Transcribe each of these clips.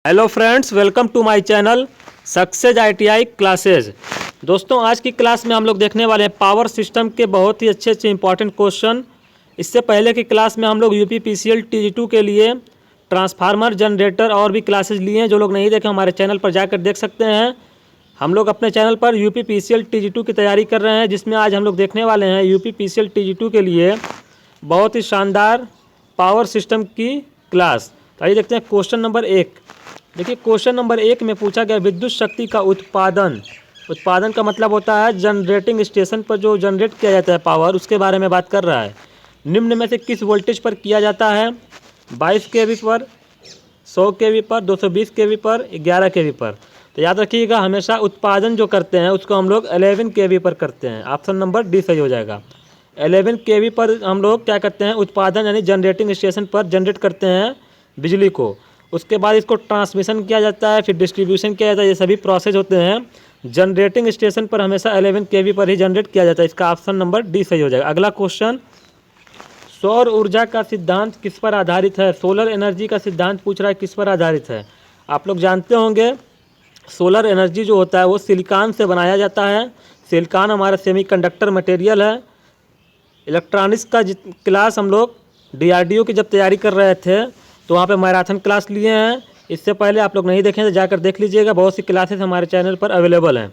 Hello friends, welcome to my channel success ITI classes. दोस्तों, आज की क्लास में हम लोग देखने वाले हैं पावर सिस्टम के बहुत ही अच्छे अच्छे इंपॉर्टेंट क्वेश्चन। इससे पहले की क्लास में हम लोग यूपीपीसीएल टीजी2 के लिए ट्रांसफार्मर, जनरेटर और भी क्लासेज लिए हैं। जो लोग नहीं देखे हमारे चैनल पर जाकर देख सकते हैं। हम लोग अपने चैनल पर यूपीपीसीएल टीजी2 की तैयारी कर रहे हैं, जिसमें आज हम लोग देखने वाले हैं यूपीपीसीएल टीजी2 के लिए बहुत ही शानदार पावर सिस्टम की क्लास। तो आइए देखते हैं क्वेश्चन नंबर 1। देखिए, क्वेश्चन नंबर 1 में पूछा गया विद्युत शक्ति का उत्पादन। उत्पादन का मतलब होता है जनरेटिंग स्टेशन पर जो जनरेट किया जाता है पावर, उसके बारे में बात कर रहा है। निम्न में से किस वोल्टेज पर किया जाता है? 22 kV पर, 100 kV पर, 220 kV पर, 11 kV पर। तो याद रखिएगा, हमेशा उत्पादन जो करते हैं उसको हम लोग 11 kV पर करते हैं। ऑप्शन नंबर डी सही हो जाएगा। 11 kV पर हम लोग क्या करते हैं? उत्पादन यानी जनरेटिंग स्टेशन पर जनरेट करते हैं बिजली को। उसके बाद इसको ट्रांसमिशन किया जाता है, फिर डिस्ट्रीब्यूशन किया जाता है। ये सभी प्रोसेस होते हैं जनरेटिंग स्टेशन पर। हमेशा 11 kV पर ही जनरेट किया जाता है। इसका ऑप्शन नंबर डी सही हो जाएगा। अगला क्वेश्चन, सौर ऊर्जा का सिद्धांत किस पर आधारित है? सोलर एनर्जी का सिद्धांत पूछ रहा है, किस पर आधारित है? आप लोग जानते होंगे सोलर एनर्जी जो होता है वो सिलिकॉन से बनाया जाता है। सिलिकॉन हमारा सेमीकंडक्टर मटेरियल है। इलेक्ट्रॉनिक्स का क्लास हम लोग DRDO की जब तैयारी कर रहे थे तो वहाँ पे मैराथन क्लास लिए हैं। इससे पहले आप लोग नहीं देखें तो जाकर देख लीजिएगा, बहुत सी क्लासेस हमारे चैनल पर अवेलेबल हैं।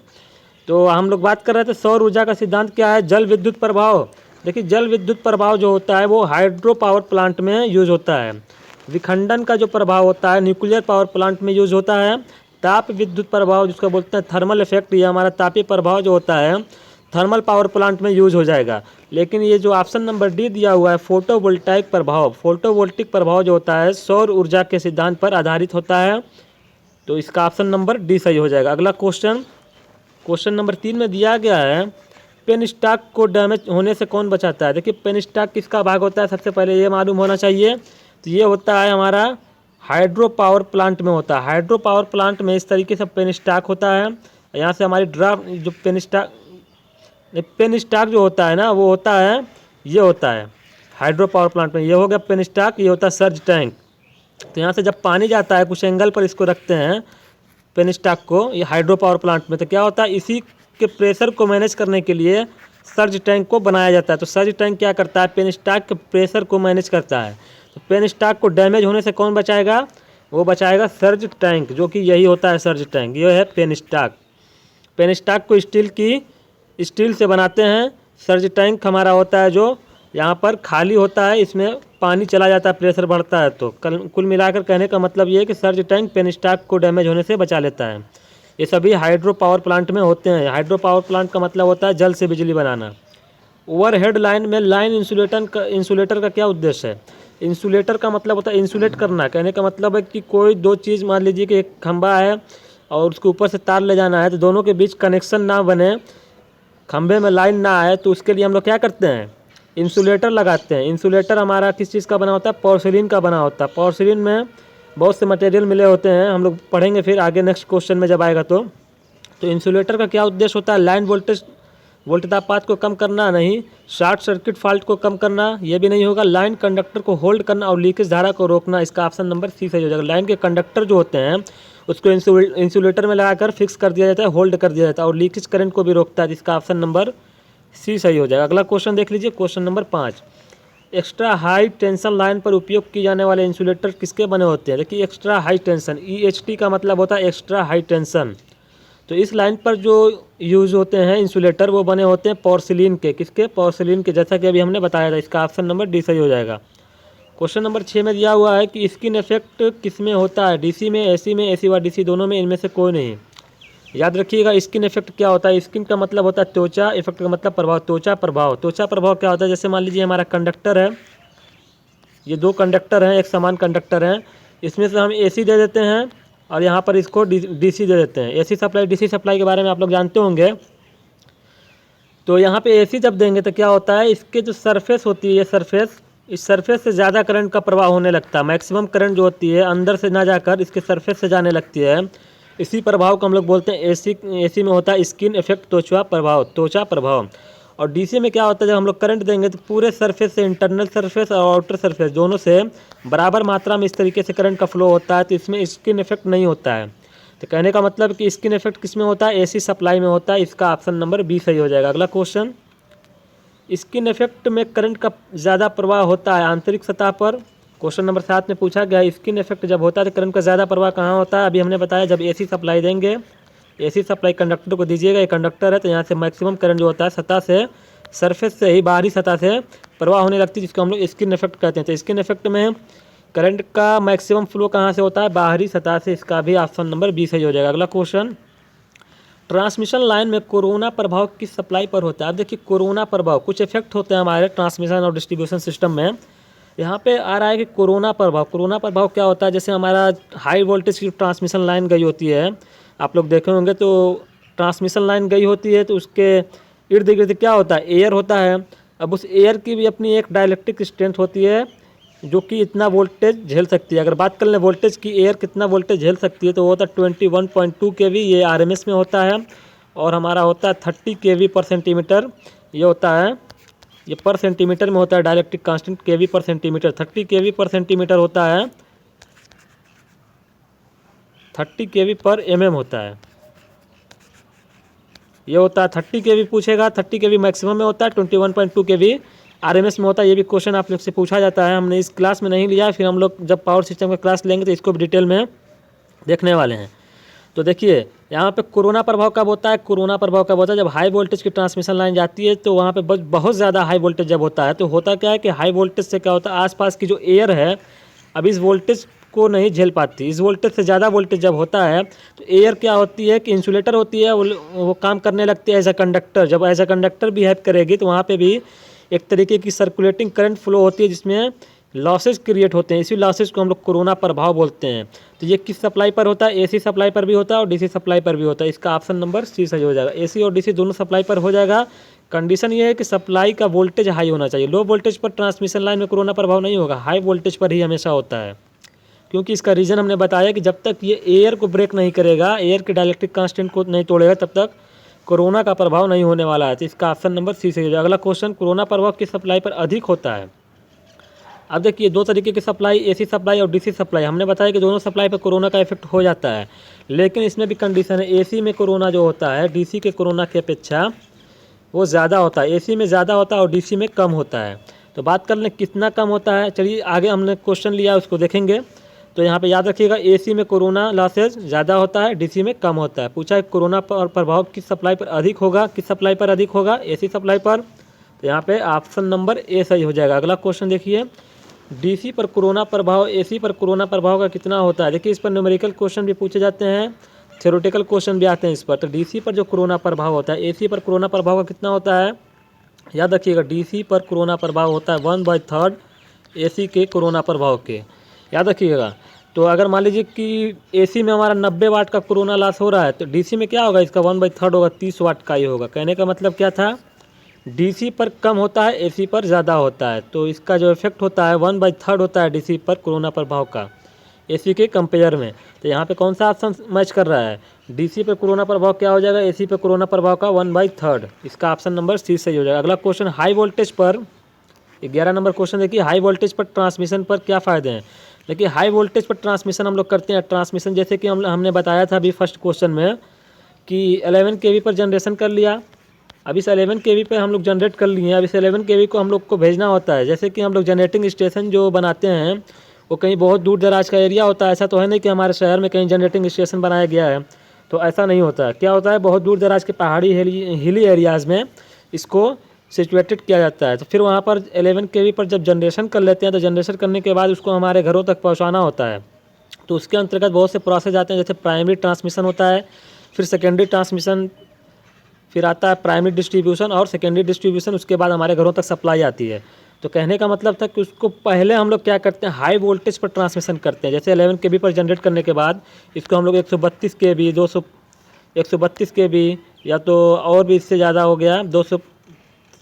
तो हम लोग बात कर रहे थे सौर ऊर्जा का सिद्धांत क्या है? जल विद्युत प्रभाव। देखिए, जल विद्युत प्रभाव जो होता है वो हाइड्रो पावर प्लांट में यूज होता है। विखंडन का जो प्रभाव होता है न्यूक्लियर पावर प्लांट में यूज होता है। ताप विद्युत प्रभाव जिसको बोलते हैं थर्मल इफेक्ट, ये हमारा तापीय प्रभाव जो होता है थर्मल पावर प्लांट में यूज हो जाएगा। लेकिन ये जो ऑप्शन नंबर डी दिया हुआ है फोटोवोल्टाइक प्रभाव, फोटोवोल्टिक प्रभाव जो होता है सौर ऊर्जा के सिद्धांत पर आधारित होता है। तो इसका ऑप्शन नंबर डी सही हो जाएगा। अगला क्वेश्चन, क्वेश्चन नंबर 3 में दिया गया है पेन स्टॉक को डैमेज होने से कौन बचाता है? देखिए, पेन स्टॉक किसका भाग होता है? सबसे पहले ये मालूम होना चाहिए। तो ये होता है हमारा हाइड्रो पावर प्लांट में होता है। हाइड्रो पावर प्लांट में इस तरीके से पेन स्टॉक होता है। यहाँ से हमारी ड्राफ्ट जो पेन स्टॉक जो होता है ना वो होता है, ये होता है हाइड्रो पावर प्लांट में। ये हो गया पेन स्टॉक, ये होता है सर्ज टैंक। तो यहाँ से जब पानी जाता है कुछ एंगल पर इसको रखते हैं पेन स्टॉक को, ये हाइड्रो पावर प्लांट में। तो क्या होता है, इसी के प्रेशर को मैनेज करने के लिए सर्ज टैंक को बनाया जाता है। तो सर्ज टैंक क्या करता है? पेन स्टॉक के प्रेशर को मैनेज करता है। तो पेन स्टॉक को डैमेज होने से कौन बचाएगा? वो बचाएगा सर्ज टैंक, जो कि यही होता है सर्ज टैंक। ये है पेन स्टॉक। पेन स्टॉक को स्टील से बनाते हैं। सर्ज टैंक हमारा होता है जो यहाँ पर खाली होता है, इसमें पानी चला जाता है, प्रेशर बढ़ता है। तो कुल मिलाकर कहने का मतलब ये है कि सर्ज टैंक पेन स्टॉक को डैमेज होने से बचा लेता है। ये सभी हाइड्रो पावर प्लांट में होते हैं। हाइड्रो पावर प्लांट का मतलब होता है जल से बिजली बनाना। ओवरहेड लाइन में लाइन इंसुलेटर का क्या उद्देश्य है? इंसुलेटर का मतलब होता है इंसुलेट करना। कहने का मतलब है कि कोई दो चीज़, मान लीजिए कि एक खंभा है और उसके ऊपर से तार ले जाना है, तो दोनों के बीच कनेक्शन ना बने, खंभे में लाइन ना आए, तो उसके लिए हम लोग क्या करते हैं? इंसुलेटर लगाते हैं। इंसुलेटर हमारा किस चीज़ का बना होता है? पोर्सिलीन का बना होता है। पोर्सिलीन में बहुत से मटेरियल मिले होते हैं, हम लोग पढ़ेंगे फिर आगे नेक्स्ट क्वेश्चन में जब आएगा। तो इंसुलेटर का क्या उद्देश्य होता है? लाइन वोल्टेज को कम करना नहीं, शॉर्ट सर्किट फॉल्ट को कम करना ये भी नहीं होगा, लाइन कंडक्टर को होल्ड करना और लीकेज धारा को रोकना। इसका ऑप्शन नंबर सी सही हो जाएगा। लाइन के कंडक्टर जो होते हैं उसको इंसुलेटर में लगाकर फिक्स कर दिया जाता है, होल्ड कर दिया जाता है और लीकेज करंट को भी रोकता है। जिसका ऑप्शन नंबर सी सही हो जाएगा। अगला क्वेश्चन देख लीजिए, question number 5। Extra high tension line पर उपयोग किए जाने वाले इंसुलेटर किसके बने होते हैं? देखिए, एक्स्ट्रा हाई टेंशन, EHT का मतलब होता है एक्स्ट्रा हाई टेंशन। तो इस लाइन पर जो यूज़ होते हैं इंसुलेटर वो बने होते हैं पोर्सिलीन के। किसके? पोर्सिलीन के, जैसा कि अभी हमने बताया था। इसका ऑप्शन नंबर डी सही हो जाएगा। क्वेश्चन नंबर 6 में दिया हुआ है कि स्किन इफेक्ट किस में होता है? DC में, AC में, AC व DC दोनों में, इनमें से कोई नहीं। याद रखिएगा, स्किन इफेक्ट क्या होता है? स्किन का मतलब होता है त्वचा, इफेक्ट का मतलब प्रभाव। त्वचा प्रभाव, त्वचा प्रभाव क्या होता है? जैसे मान लीजिए हमारा कंडक्टर है, ये दो कंडक्टर हैं, एक समान कंडक्टर हैं। इसमें से हम AC दे देते हैं और यहाँ पर इसको DC दे देते हैं। AC सप्लाई, DC सप्लाई के बारे में आप लोग जानते होंगे। तो यहाँ पे AC जब देंगे तो क्या होता है, इसके जो सरफेस होती है, ये सरफेस, इस सरफेस से ज़्यादा करंट का प्रवाह होने लगता है। मैक्सिमम करंट जो होती है अंदर से ना जाकर इसके सरफेस से जाने लगती है। इसी प्रभाव को हम लोग बोलते हैं AC में होता है स्किन इफेक्ट, त्वचा प्रभाव, त्वचा प्रभाव। और डीसी में क्या होता है, जब हम लोग करंट देंगे तो पूरे सरफेस से, इंटरनल सरफेस और आउटर सरफेस दोनों से बराबर मात्रा में इस तरीके से करंट का फ्लो होता है, तो इसमें स्किन इफेक्ट नहीं होता है। तो कहने का मतलब कि स्किन इफेक्ट किस में होता है, एसी सप्लाई में होता है। इसका ऑप्शन नंबर बी सही हो जाएगा। अगला क्वेश्चन, स्किन इफेक्ट में करंट का ज़्यादा प्रवाह होता है आंतरिक सतह पर। क्वेश्चन नंबर 7 में पूछा गया स्किन इफेक्ट जब होता है तो करंट का ज़्यादा प्रवाह कहाँ होता है। अभी हमने बताया जब एसी सप्लाई देंगे, एसी सप्लाई कंडक्टर को दीजिएगा, ये कंडक्टर है तो यहाँ से मैक्सिमम करंट जो होता है सतह से, सरफेस से ही, बाहरी सतह से प्रवाह होने लगती है, जिसको हम लोग स्किन इफेक्ट कहते हैं। तो स्किन इफेक्ट में करंट का मैक्सिमम फ्लो कहाँ से होता है, बाहरी सतह से। इसका भी ऑप्शन नंबर बी सही हो जाएगा। अगला क्वेश्चन, ट्रांसमिशन लाइन में कोरोना प्रभाव किस सप्लाई पर होता है। अब देखिए कोरोना प्रभाव, कुछ इफेक्ट होते हैं हमारे ट्रांसमिशन और डिस्ट्रीब्यूशन सिस्टम में। यहाँ पे आ रहा है कि कोरोना प्रभाव, कोरोना प्रभाव क्या होता है, जैसे हमारा हाई वोल्टेज की ट्रांसमिशन लाइन गई होती है, आप लोग देखे होंगे, तो ट्रांसमिशन लाइन गई होती है तो उसके इर्द गिर्द क्या होता है, एयर होता है। अब उस एयर की भी अपनी एक डाइलेक्ट्रिक स्ट्रेंथ होती है जो कि इतना वोल्टेज झेल सकती है। अगर बात कर लें वोल्टेज की, एयर कितना वोल्टेज झेल सकती है, तो वो होता है 21.2 kV, ये RMS में होता है। और हमारा होता है 30 kV पर सेंटीमीटर, ये होता है, ये पर सेंटीमीटर में होता है डाइलेक्ट्रिक कांस्टेंट, kV पर सेंटीमीटर। 30 kV पर सेंटीमीटर होता है, 30 kV पर mm होता है, ये होता है 30 kV पूछेगा। 30 kV मैक्सिमम में होता है, 21.2 kV RMS में होता है। ये भी क्वेश्चन आप लोग से पूछा जाता है, हमने इस क्लास में नहीं लिया, फिर हम लोग जब पावर सिस्टम का क्लास लेंगे तो इसको भी डिटेल में देखने वाले हैं। तो देखिए यहाँ पे कोरोना प्रभाव कब होता है, कोरोना प्रभाव कब होता है, जब हाई वोल्टेज की ट्रांसमिशन लाइन जाती है तो वहाँ पे बहुत ज़्यादा हाई वोल्टेज जब होता है, तो होता क्या है कि हाई वोल्टेज से क्या होता है, आसपास की जो एयर है अब इस वोल्टेज को नहीं झेल पाती। इस वोल्टेज से ज़्यादा वोल्टेज जब होता है तो एयर क्या होती है कि इंसुलेटर होती है, वो काम करने लगती है एज अ कंडक्टर। जब एज अ कंडक्टर बिहेव करेगी तो वहाँ पर भी एक तरीके की सर्कुलेटिंग करंट फ्लो होती है, जिसमें लॉसेज क्रिएट होते हैं। इसी लॉसेज को हम लोग कोरोना प्रभाव बोलते हैं। तो ये किस सप्लाई पर होता है, एसी सप्लाई पर भी होता है और डीसी सप्लाई पर भी होता है। इसका ऑप्शन नंबर सी सही हो जाएगा, एसी और डीसी दोनों सप्लाई पर हो जाएगा। कंडीशन ये है कि सप्लाई का वोल्टेज हाई होना चाहिए। लो वोल्टेज पर ट्रांसमिशन लाइन में कोरोना प्रभाव नहीं होगा, हाई वोल्टेज पर ही हमेशा होता है। क्योंकि इसका रीज़न हमने बताया कि जब तक ये एयर को ब्रेक नहीं करेगा, एयर के डाइलेक्ट्रिक कांस्टेंट को नहीं तोड़ेगा, तब तक कोरोना का प्रभाव नहीं होने वाला है। तो इसका ऑप्शन नंबर सी सही हो जाएगा। अगला क्वेश्चन, कोरोना प्रभाव किस सप्लाई पर अधिक होता है। अब देखिए दो तरीके की सप्लाई, एसी सप्लाई और डीसी सप्लाई। हमने बताया कि दोनों सप्लाई पर कोरोना का इफेक्ट हो जाता है, लेकिन इसमें भी कंडीशन है। एसी में कोरोना जो होता है डीसी के कोरोना की अपेक्षा वो ज़्यादा होता है, एसी में ज़्यादा होता है और डीसी में कम होता है। तो बात कर लें कितना कम होता है, चलिए आगे हमने क्वेश्चन लिया उसको देखेंगे। तो यहाँ पे याद रखिएगा एसी में कोरोना लॉसेज ज़्यादा होता है, डीसी में कम होता है। पूछा है कोरोना पर प्रभाव किस सप्लाई पर अधिक होगा, किस सप्लाई पर अधिक होगा, एसी सप्लाई पर। तो यहाँ पे ऑप्शन नंबर ए सही हो जाएगा। अगला क्वेश्चन देखिए, डीसी पर कोरोना प्रभाव एसी पर कोरोना प्रभाव का कितना होता है। देखिए इस पर न्यूमेरिकल क्वेश्चन भी पूछे जाते हैं, थ्योरेटिकल क्वेश्चन भी आते हैं इस पर। तो डीसी पर जो कोरोना प्रभाव होता है, एसी पर कोरोना प्रभाव का कितना होता है, याद रखिएगा डीसी पर कोरोना प्रभाव होता है 1/3 एसी के कोरोना प्रभाव के, याद रखिएगा। तो अगर मान लीजिए कि एसी में हमारा 90 वाट का कोरोना लॉस हो रहा है, तो डीसी में क्या होगा, इसका 1/3 होगा, 30 वाट का ही होगा। कहने का मतलब क्या था, डीसी पर कम होता है, एसी पर ज़्यादा होता है। तो इसका जो इफेक्ट होता है 1/3 होता है डीसी पर कोरोना प्रभाव का, एसी के कंपेयर में। तो यहाँ पे कौन सा ऑप्शन मैच कर रहा है, डीसी पर कोरोना प्रभाव क्या हो जाएगा, एसी पर कोरोना प्रभाव का 1/3। इसका ऑप्शन नंबर सी सही हो जाएगा। अगला क्वेश्चन, हाई वोल्टेज पर 11 नंबर क्वेश्चन देखिए, हाई वोल्टेज पर ट्रांसमिशन पर क्या फ़ायदे हैं। देखिए हाई वोल्टेज पर ट्रांसमिशन हम लोग करते हैं, ट्रांसमिशन जैसे कि हमने बताया था अभी फर्स्ट क्वेश्चन में कि 11 kV पर जनरेशन कर लिया। अब इस 11 kV पे हम लोग जनरेट कर लिए हैं, अब इस 11 kV को हम लोग को भेजना होता है। जैसे कि हम लोग जनरेटिंग स्टेशन जो बनाते हैं वो कहीं बहुत दूर दराज का एरिया होता है। ऐसा तो है नहीं कि हमारे शहर में कहीं जनरेटिंग स्टेशन बनाया गया है, तो ऐसा नहीं होता है। क्या होता है, बहुत दूर दराज के पहाड़ी हिली एरियाज़ में इसको सिचुएटेड किया जाता है। तो फिर वहाँ पर 11 kV पर जब जनरेशन कर लेते हैं, तो जनरेशन करने के बाद उसको हमारे घरों तक पहुँचाना होता है। तो उसके अंतर्गत बहुत से प्रोसेस आते हैं, जैसे प्राइमरी ट्रांसमिशन होता है, फिर सेकेंडरी ट्रांसमिशन, फिर आता है प्राइमरी डिस्ट्रीब्यूशन और सेकेंडरी डिस्ट्रीब्यूशन, उसके बाद हमारे घरों तक सप्लाई आती है। तो कहने का मतलब था कि उसको पहले हम लोग क्या करते हैं, हाई वोल्टेज पर ट्रांसमिशन करते हैं। जैसे 11 kV पर जनरेट करने के बाद इसको हम लोग 132 kV 132 kV या तो और भी इससे ज़्यादा हो गया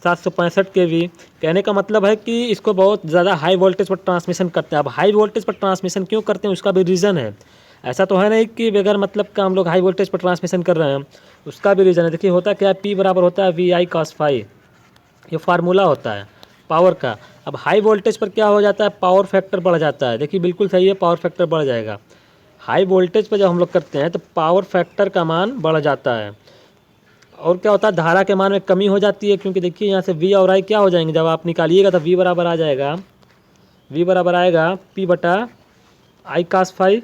765 kV। कहने का मतलब है कि इसको बहुत ज़्यादा हाई वोल्टेज पर ट्रांसमिशन करते हैं। अब हाई वोल्टेज पर ट्रांसमिशन क्यों करते हैं, उसका भी रीज़न है। ऐसा तो है नहीं कि बगैर मतलब का हम लोग हाई वोल्टेज पर ट्रांसमिशन कर रहे हैं, उसका भी रीज़न है। देखिए होता क्या है, P बराबर होता है VI cos φ। ये फार्मूला होता है पावर का। अब हाई वोल्टेज पर क्या हो जाता है, पावर फैक्टर बढ़ जाता है। देखिए बिल्कुल सही है, पावर फैक्टर बढ़ जाएगा। हाई वोल्टेज पर जब हम लोग करते हैं तो पावर फैक्टर का मान बढ़ जाता है। और क्या होता है, धारा के मान में कमी हो जाती है, क्योंकि देखिए यहाँ से V और I क्या हो जाएंगे, जब आप निकालिएगा तो V बराबर आ जाएगा, V बराबर आएगा P/I cos फाई।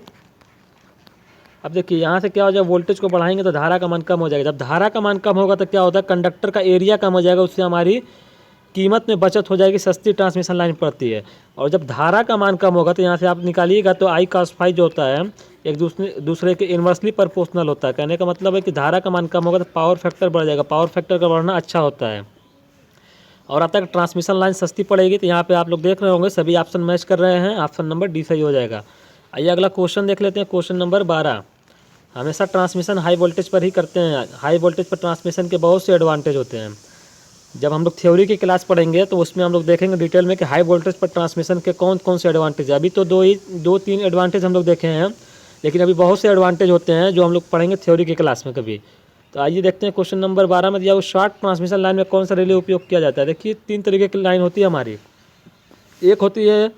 अब देखिए यहाँ से क्या हो जाएगा, वोल्टेज को बढ़ाएंगे तो धारा का मान कम हो जाएगा। जब धारा का मान कम होगा तो क्या होता है, कंडक्टर का एरिया कम हो जाएगा, उससे हमारी कीमत में बचत हो जाएगी, सस्ती ट्रांसमिशन लाइन पड़ती है। और जब धारा का मान कम होगा तो यहाँ से आप निकालिएगा तो I cos फाई जो होता है एक दूसरे के इन्वर्सली प्रोपोर्शनल होता है। कहने का मतलब है कि धारा का मान कम होगा तो पावर फैक्टर बढ़ जाएगा, पावर फैक्टर का बढ़ना अच्छा होता है। और अब तक ट्रांसमिशन लाइन सस्ती पड़ेगी। तो यहाँ पे आप लोग देख रहे होंगे सभी ऑप्शन मैच कर रहे हैं, ऑप्शन नंबर डी सही हो जाएगा। आइए अगला क्वेश्चन देख लेते हैं, क्वेश्चन नंबर 12। हमेशा ट्रांसमिशन हाई वोल्टेज पर ही करते हैं। हाई वोल्टेज पर ट्रांसमिशन के बहुत से एडवांटेज होते हैं। जब हम लोग थ्योरी की क्लास पढ़ेंगे तो उसमें हम लोग देखेंगे डिटेल में कि हाई वोल्टेज पर ट्रांसमिशन के कौन कौन से एडवांटेज है। अभी तो दो तीन एडवांटेज हम लोग देखे हैं, लेकिन अभी बहुत से एडवांटेज होते हैं जो हम लोग पढ़ेंगे थ्योरी की क्लास में कभी। तो आइए देखते हैं क्वेश्चन नंबर 12 में दिया हुआ शॉर्ट ट्रांसमिशन लाइन में कौन सा रिले उपयोग किया जाता है। देखिए 3 तरीके की लाइन होती है हमारी। एक होती है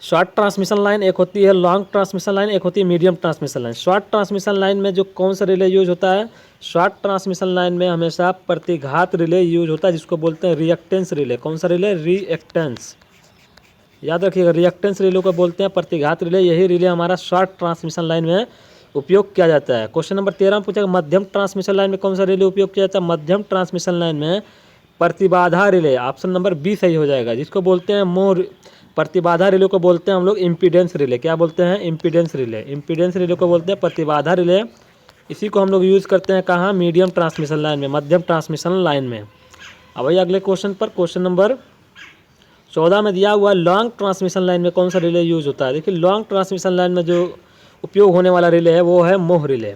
शॉर्ट ट्रांसमिशन लाइन, एक होती है लॉन्ग ट्रांसमिशन लाइन, एक होती है medium transmission line. Short transmission line में जो कौन सा रिले यूज होता है, शॉर्ट ट्रांसमिशन लाइन में हमेशा प्रतिघात रिले यूज होता है, जिसको बोलते हैं रिएक्टेंस रिले। कौन सा रिले, रिएक्टेंस। याद रखिएगा, रिएक्टेंस रिले को बोलते हैं प्रतिघात रिले। यही रिले हमारा शॉर्ट ट्रांसमिशन लाइन में उपयोग किया जाता है। क्वेश्चन नंबर 13 में पूछा मध्यम ट्रांसमिशन लाइन में कौन सा रिले उपयोग किया जाता है। मध्यम ट्रांसमिशन लाइन में प्रतिबाधा रिले, ऑप्शन नंबर बी सही हो जाएगा, जिसको बोलते हैं मोर। प्रतिबाधा रिले को बोलते हैं हम लोग इम्पीडेंस रिले। क्या बोलते हैं, इम्पीडेंस रिले। इम्पीडेंस रिले को बोलते हैं प्रतिबाधा रिले। इसी को हम लोग यूज़ करते हैं कहाँ, मीडियम ट्रांसमिशन लाइन में, मध्यम ट्रांसमिशन लाइन में। अब वही अगले क्वेश्चन पर, क्वेश्चन नंबर 14 में दिया हुआ लॉन्ग ट्रांसमिशन लाइन में कौन सा रिले यूज होता है। देखिए लॉन्ग ट्रांसमिशन लाइन में जो उपयोग होने वाला रिले है वो है मोह रिले।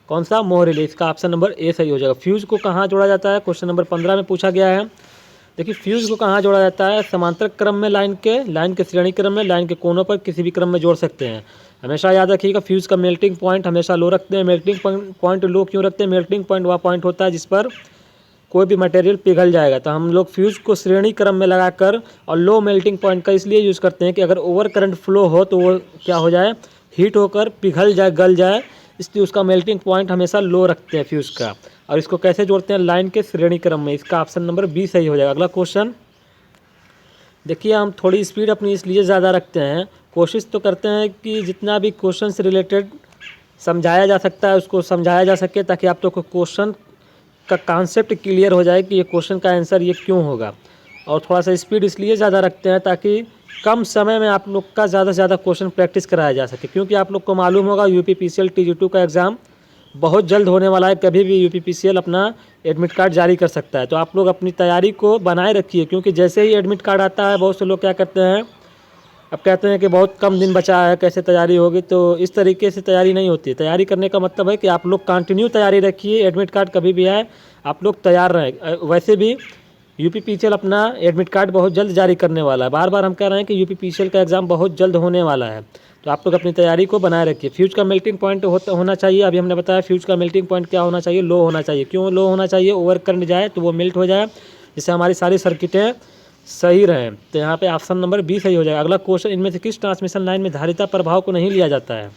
कौन सा, मोह रिले। इसका ऑप्शन नंबर ए सही हो जाएगा। फ्यूज को कहाँ जोड़ा जाता है, क्वेश्चन नंबर 15 में पूछा गया है। देखिए फ्यूज को कहाँ जोड़ा जाता है, समांतर क्रम में, लाइन के श्रेणी क्रम में, लाइन के कोनों पर किसी भी क्रम में जोड़ सकते हैं। हमेशा याद रखिएगा फ्यूज का मेल्टिंग पॉइंट हमेशा लो रखते हैं। मेल्टिंग पॉइंट लो क्यों रखते हैं, मेल्टिंग पॉइंट वह पॉइंट होता है जिस पर कोई भी मटेरियल पिघल जाएगा। तो हम लोग फ्यूज को श्रेणी क्रम में लगाकर और लो मेल्टिंग पॉइंट का इसलिए यूज़ करते हैं कि अगर ओवर करंट फ्लो हो तो वो क्या हो जाए, हीट होकर पिघल जाए, गल जाए, इसलिए उसका मेल्टिंग पॉइंट हमेशा लो रखते हैं फ्यूज का। और इसको कैसे जोड़ते हैं, लाइन के श्रेणी क्रम में। इसका ऑप्शन नंबर बी सही हो जाएगा। अगला क्वेश्चन देखिए, हम थोड़ी स्पीड अपनी इसलिए ज़्यादा रखते हैं, कोशिश तो करते हैं कि जितना भी क्वेश्चन से रिलेटेड समझाया जा सकता है उसको समझाया जा सके, ताकि आप लोग को क्वेश्चन का कॉन्सेप्ट क्लियर हो जाए कि ये क्वेश्चन का आंसर ये क्यों होगा। और थोड़ा सा स्पीड इसलिए ज़्यादा रखते हैं ताकि कम समय में आप लोग का ज़्यादा से ज़्यादा क्वेश्चन प्रैक्टिस कराया जा सके। क्योंकि आप लोग को मालूम होगा UPPCL TG2 का एग्ज़ाम बहुत जल्द होने वाला है। कभी भी UPPCL अपना एडमिट कार्ड जारी कर सकता है। तो आप लोग अपनी तैयारी को बनाए रखिए, क्योंकि जैसे ही एडमिट कार्ड आता है बहुत से लोग क्या करते हैं, अब कहते हैं कि बहुत कम दिन बचा है, कैसे तैयारी होगी। तो इस तरीके से तैयारी नहीं होती है। तैयारी करने का मतलब है कि आप लोग कंटिन्यू तैयारी रखिए, एडमिट कार्ड कभी भी आए आप लोग तैयार रहें। वैसे भी UPPCL अपना एडमिट कार्ड बहुत जल्द जारी करने वाला है। बार बार हम कह रहे हैं कि UPPCL का एग्ज़ाम बहुत जल्द होने वाला है। तो आप लोग अपनी तैयारी को बनाए रखिए। फ्यूज का मेल्टिंग पॉइंट होना चाहिए। अभी हमने बताया फ्यूज का मेल्टिंग पॉइंट क्या होना चाहिए, लो होना चाहिए। क्यों लो होना चाहिए, ओवर करंट जाए तो वो मेल्ट हो जाए, जिससे हमारी सारी सर्किटें सही रहें। तो यहाँ पे ऑप्शन नंबर बी सही हो जाएगा। अगला क्वेश्चन, इनमें से किस ट्रांसमिशन लाइन में धारिता प्रभाव को नहीं लिया जाता है।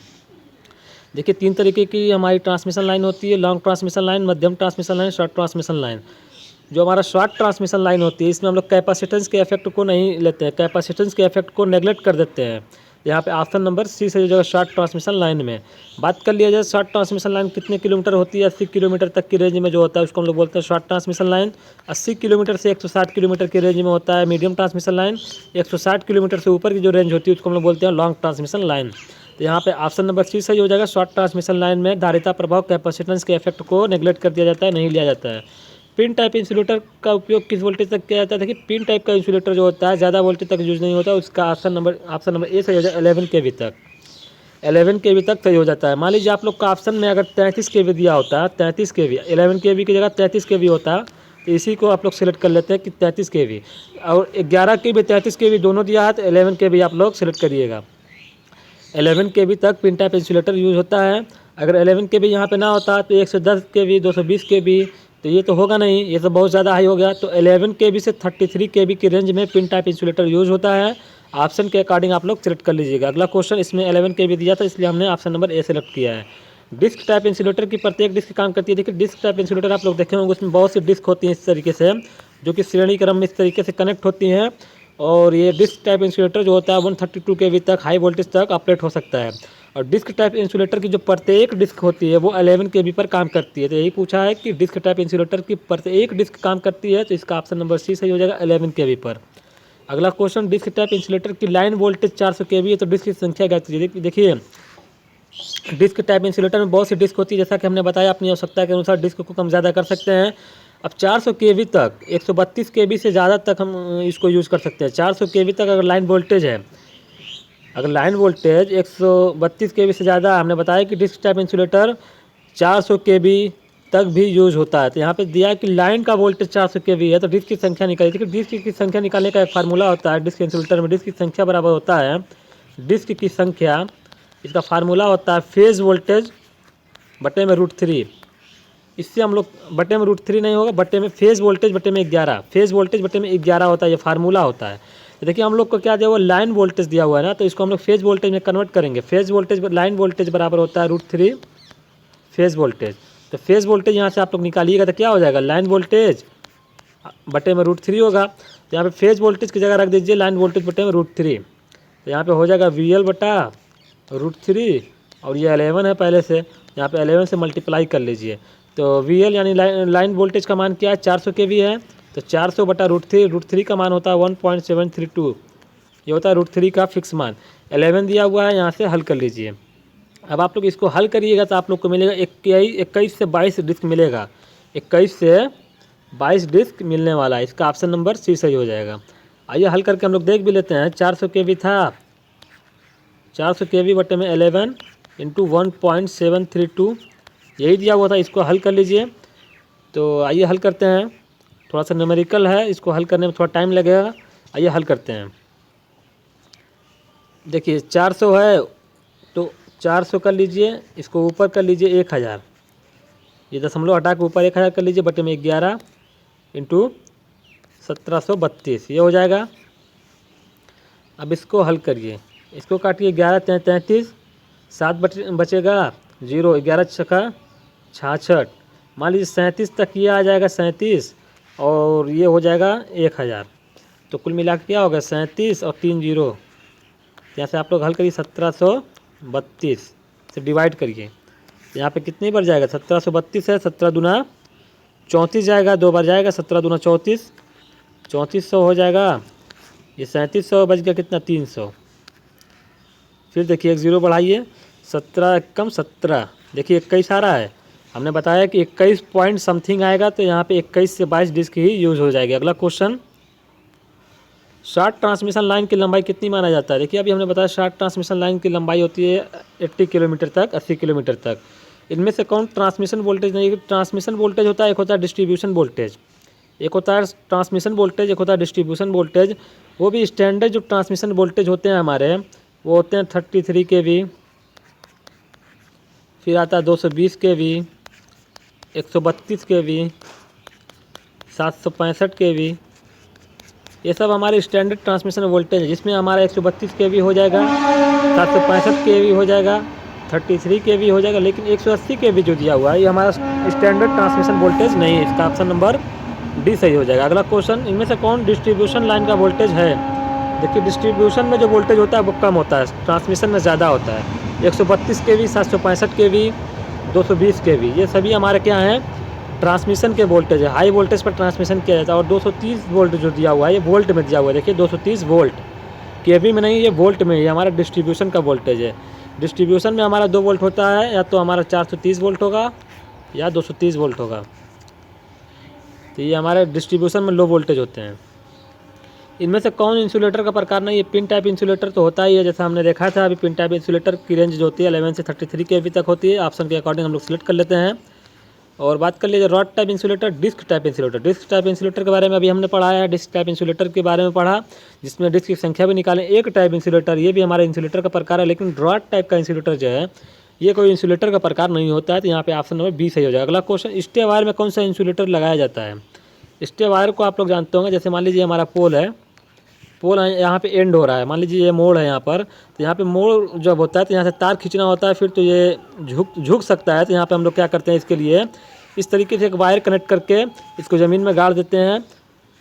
देखिए 3 तरीके की हमारी ट्रांसमिशन लाइन होती है, लॉन्ग ट्रांसमिशन लाइन, मध्यम transmission line, short transmission line. जो हमारा शॉर्ट ट्रांसमिशन लाइन होती है इसमें हम लोग कैपेसिटेंस के इफेक्ट को नहीं लेते हैं, कैपेसिटेंस के इफेक्ट को नेगलेक्ट कर देते हैं। यहाँ पे ऑप्शन नंबर सी सही हो जाएगा। शॉर्ट ट्रांसमिशन लाइन में बात कर लिया जाए, शॉर्ट ट्रांसमिशन लाइन कितने किलोमीटर होती है, 80 किलोमीटर तक की रेंज में जो होता है उसको हम लोग बोलते हैं शॉर्ट ट्रांसमिशन लाइन। 80 किलोमीटर से 160 किलोमीटर की रेंज में होता है मीडियम ट्रांसमिशन लाइन। 160 किलोमीटर से ऊपर की जो रेंज होती है उसको हम लोग बोलते हैं लॉन्ग ट्रांसमिशन लाइन। तो यहाँ पे ऑप्शन नंबर सी सही हो जाएगा। शॉर्ट ट्रांसमिशन लाइन में धारिता प्रभाव कैपेसिटेंस के इफेक्ट को नेगलेक्ट कर दिया जाता है, नहीं लिया जाता है। पिन टाइप इंसुलेटर का उपयोग किस वोल्टेज तक किया जाता है। देखिए पिन टाइप का इंसुलेटर जो होता है ज़्यादा वोल्टेज तक यूज नहीं होता, उसका ऑप्शन नंबर ए सही हो जाए, 11 kV तक। 11 kV तक सही हो जाता है। मान लीजिए आप लोग का ऑप्शन में अगर 33 kV दिया होता है, 33 kV, 11 kV की जगह 33 kV होता, तो इसी को आप लोग सेलेक्ट कर लेते हैं कि 33 kV। और 11 kV 33 kV दोनों दिया है तो 11 kV आप लोग सेलेक्ट करिएगा। 11 kV तक पिन टाइप इंसुलेटर यूज होता है। अगर 11 kV यहाँ पे ना होता तो 110 kV, 220 kV, तो ये तो होगा नहीं, ये तो बहुत ज़्यादा हाई हो गया। तो 11 kV से 33 kV की रेंज में पिन टाइप इंसुलेटर यूज़ होता है। ऑप्शन के अकॉर्डिंग आप लोग सिलेक्ट कर लीजिएगा। अगला क्वेश्चन, इसमें 11 kV दिया था इसलिए हमने ऑप्शन नंबर ए सेलेक्ट किया है। डिस्क टाइप इंसुलेटर की प्रत्येक डिस्क काम करती है। देखिए डिस्क टाइप इंसुलेटर आप लोग देखे होंगे, उसमें बहुत सी डिस्क होती हैं इस तरीके से, जो कि श्रेणी क्रम में इस तरीके से कनेक्ट होती हैं। और ये डिस्क टाइप इंसुलेटर जो होता है 132 kV तक हाई वोल्टेज तक ऑपरेट हो सकता है। और डिस्क टाइप इंसुलेटर की जो प्रत्येक डिस्क होती है वो 11 kV पर काम करती है। तो यही पूछा है कि डिस्क टाइप इंसुलेटर की प्रत्येक डिस्क काम करती है, तो इसका ऑप्शन नंबर सी सही हो जाएगा 11 kV पर। अगला क्वेश्चन, डिस्क टाइप इंसुलेटर की लाइन वोल्टेज 400 kV है, तो डिस्क की संख्या क्या है? देखिए डिस्क टाइप इंसुलेटर में बहुत सी डिस्क होती है, जैसा कि हमने बताया अपनी आवश्यकता के अनुसार डिस्क को कम ज़्यादा कर सकते हैं। अब 400 kV तक 132 kV से ज़्यादा तक हम इसको यूज़ कर सकते हैं। 400 kV तक अगर लाइन वोल्टेज है, अगर लाइन वोल्टेज 132 kV से ज़्यादा, हमने बताया कि डिस्क टाइप इंसुलेटर 400 kV तक भी यूज़ होता है। तो यहाँ पे दिया है कि लाइन का वोल्टेज 400 kV है, तो डिस्क की संख्या निकालिए। देखिए डिस्क की संख्या निकालने का एक फार्मूला होता है डिस्क इंसुलेटर में। डिस्क की संख्या बराबर होता है डिस्क की संख्या, इसका फार्मूला होता है फेज़ वोल्टेज बटे में √3। इससे हम लोग बटे में √3 नहीं होगा, बटे में फेज़ वोल्टेज बटे में 11, फेज़ वोल्टेज बटे में 11 होता है, ये फार्मूला होता है। तो देखिए हम लोग को क्या दिया हुआ, लाइन वोल्टेज दिया हुआ है ना, तो इसको हम लोग फेज़ वोल्टेज में कन्वर्ट करेंगे। फेज़ वोल्टेज लाइन वोल्टेज बराबर होता है √3 फेज़ वोल्टेज। तो फेज़ वोल्टेज यहाँ से आप लोग निकालिएगा तो क्या हो जाएगा, लाइन वोल्टेज बटे में √3 होगा। तो यहाँ पे फेज़ वोल्टेज की जगह रख दीजिए लाइन वोल्टेज बटे में √3। तो यहाँ पे हो जाएगा VL बटा √3, और ये 11 है पहले से, यहाँ पे 11 से मल्टीप्लाई कर लीजिए। तो VL यानी लाइन वोल्टेज का मान क्या है, 400 kV है, तो 400 बटा √3 का मान होता है 1.732, ये होता है √3 का फिक्स मान। 11 दिया हुआ है, यहाँ से हल कर लीजिए। अब आप लोग इसको हल करिएगा तो आप लोग को मिलेगा 21 से 22 डिस्क मिलेगा, 21 से 22 डिस्क मिलने वाला है। इसका ऑप्शन नंबर सी सही हो जाएगा। आइए हल करके हम लोग देख भी लेते हैं। 400 kV था, 400 kV बटे में 11 इंटू 1.732 यही दिया हुआ था, इसको हल कर लीजिए। तो आइए हल करते हैं, थोड़ा सा न्यूमेरिकल है, इसको हल करने में थोड़ा टाइम लगेगा। आइए हल करते हैं। देखिए 400 है तो 400 कर लीजिए, इसको ऊपर कर लीजिए 1000, ये दशमलव हटा के ऊपर 1000 कर लीजिए, बटे में 11 इंटू 1732 ये हो जाएगा। अब इसको हल करिए, इसको काटिए, 11 33, 7 बचेगा 0, 11 छक्का 66, मान लीजिए 37 तक ये आ जाएगा 37, और ये हो जाएगा 1000। तो कुल मिला के क्या होगा 37 और 3 0, यहाँ से आप लोग हल करिए 1732 से डिवाइड करिए। यहाँ पे कितनी बार जाएगा, 1732 है, 17 दूना 34 जाएगा, 2 बार जाएगा, 17 दूना 34, 3400 हो जाएगा। ये 3700 बच गया कितना, 300। फिर देखिए एक 0 बढ़ाइए, 17 कम 17, देखिए 21 आ रहा है। हमने बताया कि 21 पॉइंट समथिंग आएगा, तो यहाँ पे 21 से 22 डिस्क ही यूज़ हो जाएगी। अगला क्वेश्चन, शॉर्ट ट्रांसमिशन लाइन की लंबाई कितनी माना जाता है? देखिए अभी हमने बताया शॉर्ट ट्रांसमिशन लाइन की लंबाई होती है 80 किलोमीटर तक, 80 किलोमीटर तक। इनमें से कौन ट्रांसमिशन वोल्टेज नहीं, ट्रांसमिशन वोल्टेज होता है, एक होता है डिस्ट्रीब्यूशन वोल्टेज, एक होता है ट्रांसमिशन वोल्टेज, एक होता है डिस्ट्रीब्यूशन वोल्टेज। वो भी स्टैंडर्ड जो ट्रांसमिशन वोल्टेज होते हैं हमारे, वो होते हैं 33 kV, फिर आता है 220 kV, 132 kV, 765 kV। ये सब हमारे स्टैंडर्ड ट्रांसमिशन वोल्टेज है, जिसमें हमारा 132 kV हो जाएगा, 765 kV हो जाएगा, 33 kV हो जाएगा। लेकिन 180 kV जो दिया हुआ है ये हमारा स्टैंडर्ड ट्रांसमिशन वोल्टेज नहीं है। इसका ऑप्शन नंबर डी सही हो जाएगा। अगला क्वेश्चन, इनमें से कौन डिस्ट्रीब्यूशन लाइन का वोल्टेज है? देखिए डिस्ट्रीब्यूशन में जो वोल्टेज होता है वो कम होता है, ट्रांसमिशन में ज़्यादा होता है। 132 kV, 765 kV, 220 kV, ये सभी हमारे क्या हैं, ट्रांसमिशन के वोल्टेज है। हाई वोल्टेज पर ट्रांसमिशन किया जाता है। और 230 वोल्ट जो दिया हुआ है ये वोल्ट में दिया हुआ है। देखिए 230 वोल्ट, केवी में नहीं, ये वोल्ट में, ये हमारा डिस्ट्रीब्यूशन का वोल्टेज है। डिस्ट्रीब्यूशन में हमारा 2 वोल्ट होता है, या तो हमारा 430 वोल्ट होगा या 230 वोल्ट होगा। तो ये हमारे डिस्ट्रीब्यूशन में लो वोल्टेज होते हैं। इनमें से कौन इंसुलेटर का प्रकार नहीं? ये पिन टाइप इंसुलेटर तो होता ही है, जैसा हमने देखा था। अभी पिन टाइप इंसुलेटर की रेंज जो होती है 11 से 33 kV तक होती है। ऑप्शन के अकॉर्डिंग हम लोग सिलेक्ट कर लेते हैं। और बात कर लीजिए rod type insulator, disc type insulator. Disc type insulator के बारे में अभी हमने पढ़ा है, डिस्क टाइप इंसुलेटर के बारे में पढ़ा, जिसमें डिस्क की संख्या भी निकालें। एक टाइप इंसुलेटर, ये भी हमारे इंसुलेटर का प्रकार है। लेकिन रॉड टाइप का इंसुलेटर जो है ये कोई इंसुलेटर का प्रकार नहीं होता है। तो यहाँ पे ऑप्शन नंबर बी सही हो जाएगा। अगला क्वेश्चन, स्टे वायर में कौन सा इंसुलेटर लगाया जाता है? स्टे वायर को आप लोग जानते होंगे, जैसे मान लीजिए हमारा पोल है, पोल यहाँ पे एंड हो रहा है, मान लीजिए ये मोड़ है यहाँ पर, तो यहाँ पे मोड़ जब होता है तो यहाँ से तार खींचना होता है, फिर तो ये झुक सकता है। तो यहाँ पे हम लोग क्या करते हैं, इसके लिए इस तरीके से एक वायर कनेक्ट करके इसको ज़मीन में गाड़ देते हैं,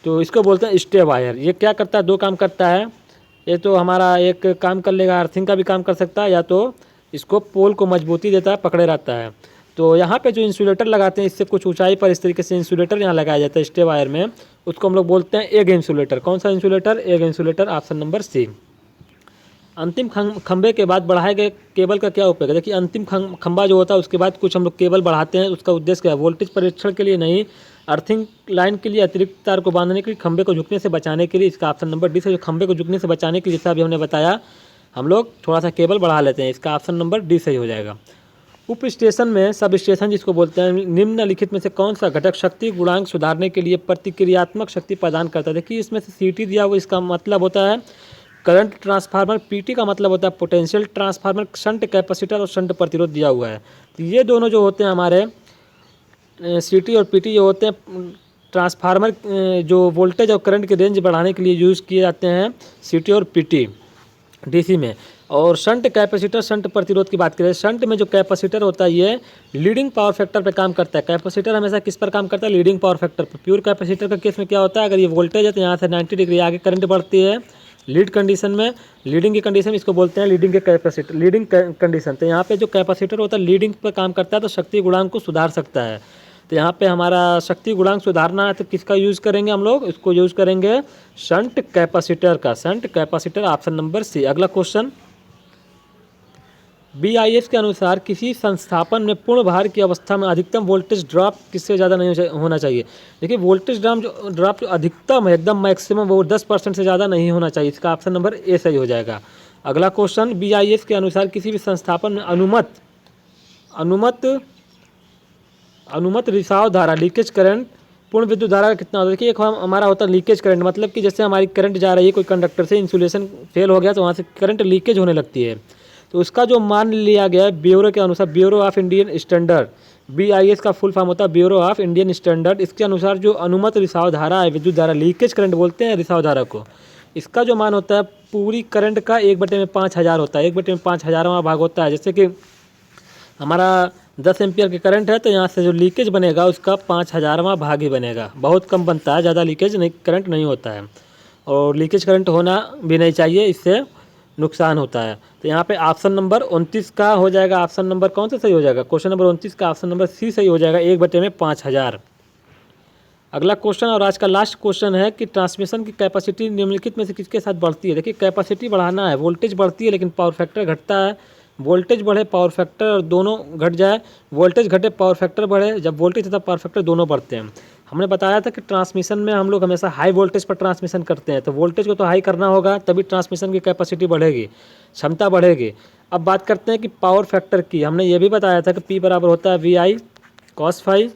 तो इसको बोलते हैं स्टे वायर। ये क्या करता है, दो काम करता है। ये तो हमारा एक काम कर लेगा, अर्थिंग का भी काम कर सकता है, या तो इसको पोल को मजबूती देता है, पकड़े रहता है। तो यहाँ पे जो इंसुलेटर लगाते हैं, इससे कुछ ऊंचाई पर इस तरीके से इंसुलेटर यहाँ लगाया जाता है स्टे वायर में, उसको हम लोग बोलते हैं एग इंसुलेटर। कौन सा insulator? Egg insulator, option number C. अंतिम खंभे के बाद बढ़ाए गए केबल का क्या उपयोग है? देखिए, अंतिम खंभा जो होता है उसके बाद कुछ हम लोग केबल बढ़ाते हैं, उसका उद्देश्य क्या है? वोल्टेज परीक्षण के लिए नहीं, अर्थिंग लाइन के लिए, अतिरिक्त तार को बांधने के लिए, खंभे को झुकने से बचाने के लिए। इसका ऑप्शन नंबर डी से, जो खंभे को झुकने से बचाने के लिए, जैसा अभी हमने बताया, हम लोग थोड़ा सा केबल बढ़ा लेते हैं। इसका ऑप्शन नंबर डी सही हो जाएगा। उप स्टेशन में, सब स्टेशन जिसको बोलते हैं, निम्नलिखित में से कौन सा घटक शक्ति गुणांक सुधारने के लिए प्रतिक्रियात्मक शक्ति प्रदान करता है? देखिए, इसमें से सीटी दिया हुआ, इसका मतलब होता है करंट ट्रांसफार्मर, पीटी का मतलब होता है पोटेंशियल ट्रांसफार्मर, शंट कैपेसिटर और शंट प्रतिरोध दिया हुआ है। तो ये दोनों जो होते हैं हमारे सीटी और पीटी जो होते हैं, ट्रांसफार्मर जो वोल्टेज और करंट की रेंज बढ़ाने के लिए यूज़ किए जाते हैं, सीटी और पीटी डीसी में। और शंट कैपेसिटर, शंट प्रतिरोध की बात करें, शंट में जो कैपेसिटर होता है ये लीडिंग पावर फैक्टर पे काम करता है। कैपेसिटर हमेशा किस पर काम करता है? लीडिंग पावर फैक्टर पर। प्योर कैपेसिटर का केस में क्या होता है, अगर ये वोल्टेज है तो यहाँ से 90 डिग्री आगे करंट बढ़ती है लीड कंडीशन में। लीडिंग की कंडीशन इसको बोलते हैं लीडिंग के कैपेसिटर, लीडिंग कंडीशन। तो यहाँ पे जो कैपेसिटर होता है लीडिंग पर काम करता है, तो शक्ति गुणांक को सुधार सकता है। तो यहाँ पे हमारा शक्ति गुणांक सुधारना है तो किसका यूज़ करेंगे हम लोग? इसको यूज़ करेंगे शंट कैपेसिटर का, shunt capacitor, option number C. अगला क्वेश्चन, BIS के अनुसार किसी संस्थापन में पूर्ण भार की अवस्था में अधिकतम वोल्टेज ड्रॉप किससे ज़्यादा नहीं होना चाहिए? देखिए, वोल्टेज ड्रॉप जो अधिकतम है, एकदम मैक्सिमम, वो 10% से ज़्यादा नहीं होना चाहिए। इसका ऑप्शन नंबर ए सही हो जाएगा। अगला क्वेश्चन, BIS के अनुसार किसी भी संस्थापन में अनुमत रिसाव धारा, लीकेज करंट, पूर्ण विद्युत धारा का कितना होता है? देखिए, एक हमारा होता है लीकेज करंट, मतलब कि जैसे हमारी करंट जा रही है कोई कंडक्टर से, इंसुलेशन फेल हो गया तो वहाँ से करंट लीकेज होने लगती है, तो उसका जो मान लिया गया है ब्यूरो के अनुसार, bureau of Indian standard, BIS का फुल फॉर्म होता है ब्यूरो ऑफ इंडियन स्टैंडर्ड। इसके अनुसार जो अनुमत रिसाव धारा है, विद्युत धारा, लीकेज करंट बोलते हैं रिसाव धारा को, इसका जो मान होता है पूरी करंट का 1/5000 होता है। 1/5000वां भाग होता है। जैसे कि हमारा 10 एम्पियर की करंट है तो यहाँ से जो लीकेज बनेगा उसका 5000वां भाग ही बनेगा। बहुत कम बनता है, ज़्यादा लीकेज नहीं, करंट नहीं होता है, और लीकेज करंट होना भी नहीं चाहिए, इससे नुकसान होता है। तो यहाँ पे ऑप्शन नंबर 29 का हो जाएगा। ऑप्शन नंबर कौन सा सही हो जाएगा? क्वेश्चन नंबर 29 का ऑप्शन नंबर सी सही हो जाएगा, 1/5000। अगला क्वेश्चन और आज का लास्ट क्वेश्चन है कि ट्रांसमिशन की कैपेसिटी निम्नलिखित में से किसके साथ बढ़ती है? देखिए, कैपेसिटी बढ़ाना है, वोल्टेज बढ़ती है लेकिन पावर फैक्टर घटता है। वोल्टेज बढ़े, पावर फैक्टर दोनों घट जाए, वोल्टेज घटे, पावर फैक्टर बढ़े। जब वोल्टेज तथा पावर फैक्टर दोनों बढ़ते हैं। हमने बताया था कि ट्रांसमिशन में हम लोग हमेशा हाई वोल्टेज पर ट्रांसमिशन करते हैं, तो वोल्टेज को तो हाई करना होगा, तभी ट्रांसमिशन की कैपेसिटी बढ़ेगी, क्षमता बढ़ेगी। अब बात करते हैं कि पावर फैक्टर की। हमने ये भी बताया था कि P बराबर होता है VI cos ∅।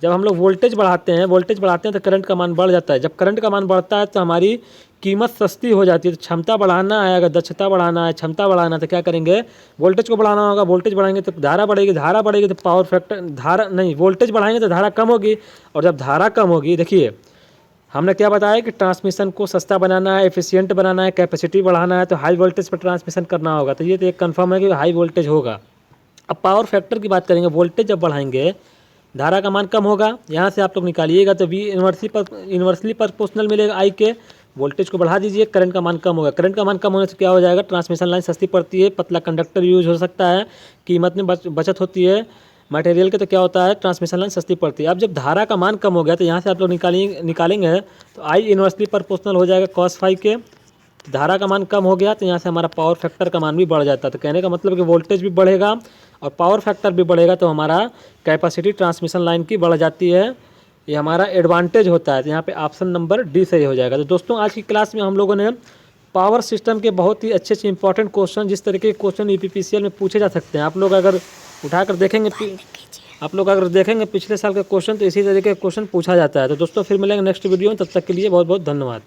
जब हम लोग वोल्टेज बढ़ाते हैं तो करंट का मान बढ़ जाता है। जब करंट का मान बढ़ता है तो हमारी कीमत सस्ती हो जाती है। तो क्षमता बढ़ाना है, अगर दक्षता बढ़ाना है, क्षमता बढ़ाना है, तो क्या करेंगे? वोल्टेज को बढ़ाना होगा। वोल्टेज बढ़ाएंगे तो धारा बढ़ेगी, धारा बढ़ेगी तो पावर फैक्टर, धारा नहीं, वोल्टेज बढ़ाएंगे तो धारा कम होगी, और जब धारा कम होगी, देखिए हमने क्या बताया कि ट्रांसमिशन को सस्ता बनाना है, एफिशिएंट बनाना है, कैपेसिटी बढ़ाना है, तो हाई वोल्टेज पर ट्रांसमिशन करना होगा। तो ये तो एक कन्फर्म है कि हाई वोल्टेज होगा। अब पावर फैक्टर की बात करेंगे, वोल्टेज जब बढ़ाएंगे धारा का मान कम होगा। यहाँ से आप लोग निकालिएगा तो V इन्वर्सली प्रोपोर्शनल मिलेगा I के। वोल्टेज को बढ़ा दीजिए, करंट का मान कम होगा। करंट का मान कम होने से क्या हो जाएगा? ट्रांसमिशन लाइन सस्ती पड़ती है, पतला कंडक्टर यूज हो सकता है, कीमत में बचत होती है मटेरियल के, तो क्या होता है? ट्रांसमिशन लाइन सस्ती पड़ती है। अब जब धारा का मान कम हो गया तो यहाँ से आप लोग निकालेंगे तो I इन्वर्सली प्रोपोर्शनल हो जाएगा cos ∅ के। धारा का मान कम हो गया तो यहाँ से हमारा पावर फैक्टर का मान भी बढ़ जाता है। तो कहने का मतलब कि वोल्टेज भी बढ़ेगा और पावर फैक्टर भी बढ़ेगा, तो हमारा कैपेसिटी ट्रांसमिशन लाइन की बढ़ जाती है। ये हमारा एडवांटेज होता है। तो यहाँ पे ऑप्शन नंबर डी सही हो जाएगा। तो दोस्तों, आज की क्लास में हम लोगों ने पावर सिस्टम के बहुत ही अच्छे इंपॉर्टेंट क्वेश्चन, जिस तरीके के क्वेश्चन यूपीपीसीएल में पूछे जा सकते हैं, आप लोग अगर उठाकर देखेंगे, पिछले साल का क्वेश्चन, तो इसी तरीके का क्वेश्चन पूछा जाता है। तो दोस्तों, फिर मिलेंगे नेक्स्ट वीडियो में, तब तक के लिए बहुत बहुत धन्यवाद।